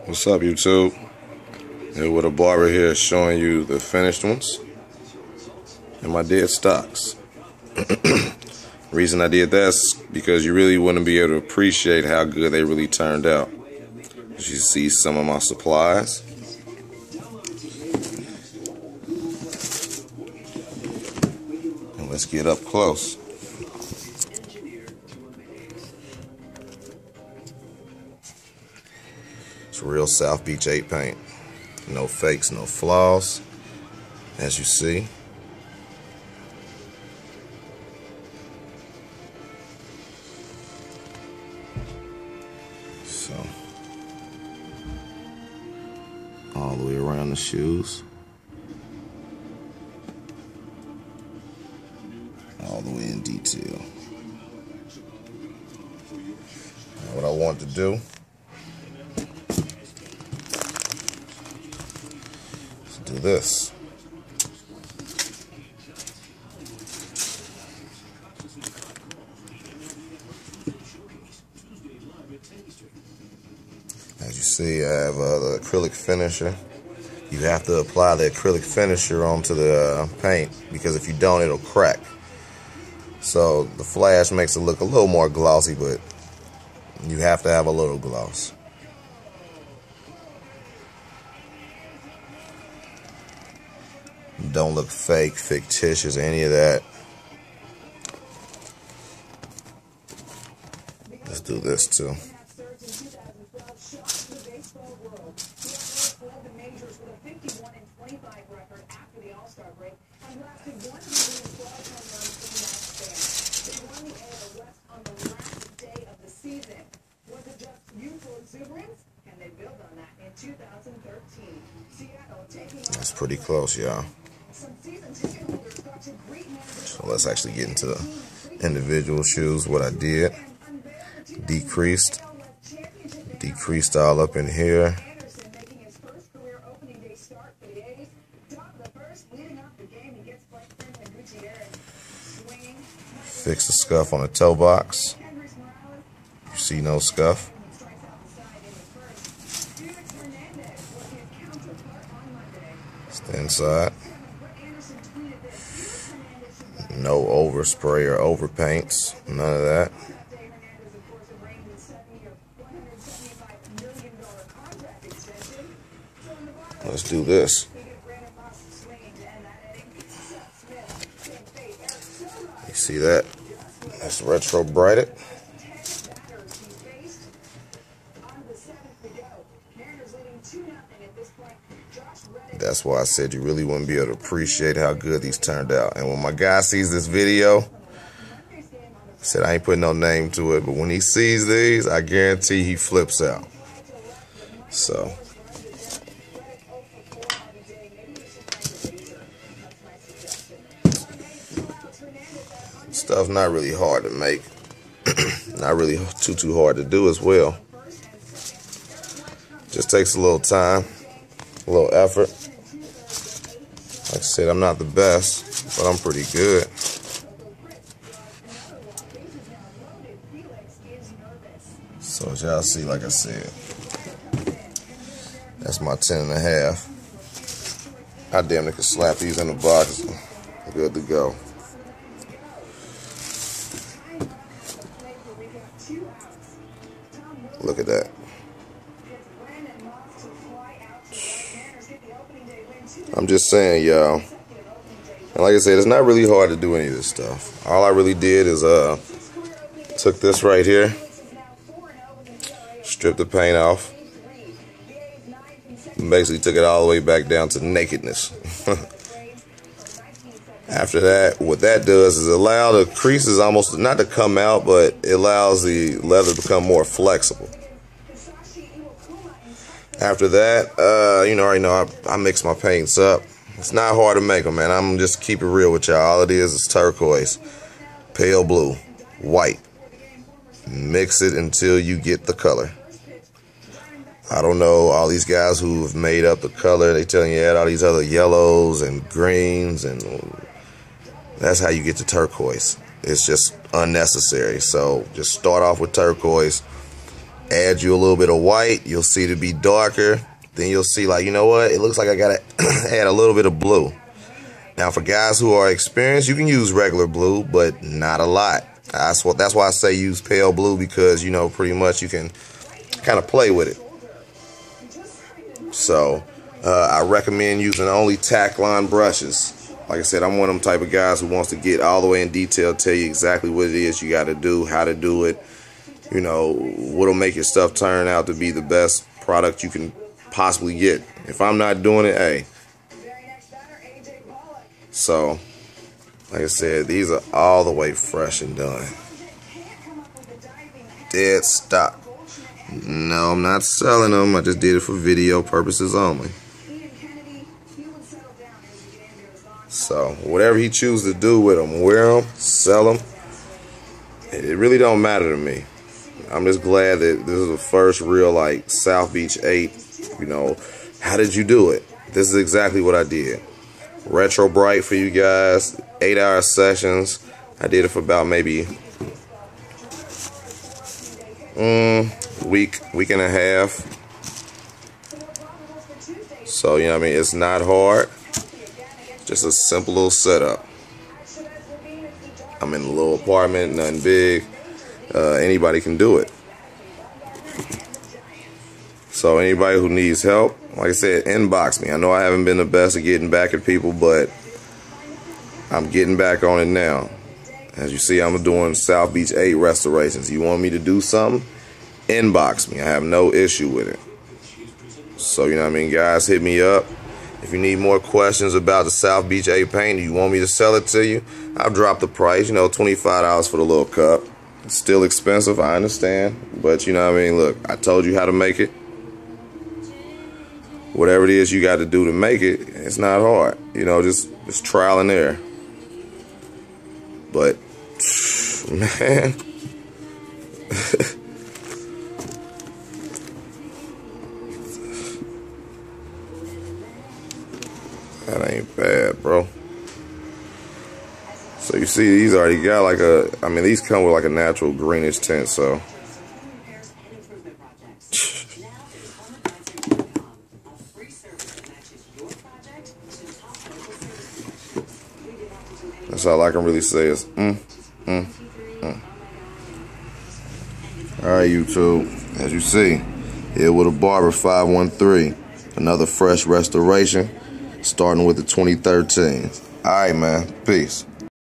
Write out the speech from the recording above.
What's up, YouTube? Here with a barber here showing you the finished ones and my dead stocks. Reason I did that is because you really wouldn't be able to appreciate how good they really turned out. As you see some of my supplies. And let's get up close. It's real South Beach 8 paint. No fakes, no flaws, as you see. So, all the way around the shoes. All the way in detail. Now what I want to do, do this. As you see, I have the acrylic finisher. You have to apply the acrylic finisher onto the paint, because if you don't, it'll crack. So the flash makes it look a little more glossy, but you have to have a little gloss. Don't look fake, fictitious, any of that. Let's do this too. That's pretty close, y'all. So let's actually get into the individual shoes. What I did, decreased all up in here. Fix the scuff on the toe box. You see no scuff. It's the inside. No overspray or overpaints. None of that. Let's do this. You see that? That's retro brighted. That's why I said you really wouldn't be able to appreciate how good these turned out. And when my guy sees this video, I said I ain't putting no name to it, but when he sees these, I guarantee he flips out. So, stuff's not really hard to make. Not really too hard to do as well. Just takes a little time, a little effort. Like I said, I'm not the best, but I'm pretty good. So as y'all see, like I said, that's my 10.5. I damn near could slap these in the box. Good to go. Look at that. I'm just saying, y'all. And like I said, it's not really hard to do any of this stuff. All I really did is took this right here, stripped the paint off, and basically took it all the way back down to nakedness. After that, what that does is allow the creases almost not to come out, but it allows the leather to become more flexible. After that, you already know I mix my paints up. It's not hard to make them, man. I'm just keep it real with y'all. All it is turquoise, pale blue, white. Mix it until you get the color. I don't know, all these guys who have made up the color, they telling you add all these other yellows and greens, and that's how you get to turquoise. It's just unnecessary. So just start off with turquoise, Add you a little bit of white, you'll see it be darker. Then you'll see, like, you know what, it looks like I gotta add a little bit of blue. Now for guys who are experienced, you can use regular blue, but not a lot. That's why I say use pale blue, because, you know, pretty much you can kind of play with it. So I recommend using only tack line brushes. Like I said, I'm one of them type of guys who wants to get all the way in detail, tell you exactly what it is you got to do, how to do it, you know, what'll make your stuff turn out to be the best product you can possibly get. If I'm not doing it, hey. So, like I said, these are all the way fresh and done. Dead stock. No, I'm not selling them. I just did it for video purposes only. So, whatever he chooses to do with them, wear them, sell them, it really don't matter to me. I'm just glad that this is the first real, like, South Beach 8, you know. How did you do it? This is exactly what I did. Retro bright for you guys, 8-hour sessions. I did it for about maybe week and a half. So, you know what I mean, it's not hard. Just a simple little setup. I'm in a little apartment, nothing big. Anybody can do it. So anybody who needs help, like I said, inbox me. I know I haven't been the best at getting back at people, but I'm getting back on it now. As you see, I'm doing South Beach 8 restorations. You want me to do something? Inbox me. I have no issue with it. So, you know what I mean, guys, hit me up. If you need more questions about the South Beach 8 paint, you want me to sell it to you, I'll drop the price, you know, $25 for the little cup. It's still expensive, I understand. But, you know what I mean, look, I told you how to make it. Whatever it is you got to do to make it, it's not hard. You know, just trial and error. But, man. That ain't bad, bro. So you see, these already got like a, I mean, these come with like a natural greenish tint, so. That's all I can really say is, Alright, YouTube, as you see, illwilldabarber513, another fresh restoration, starting with the 2013. Alright, man, peace.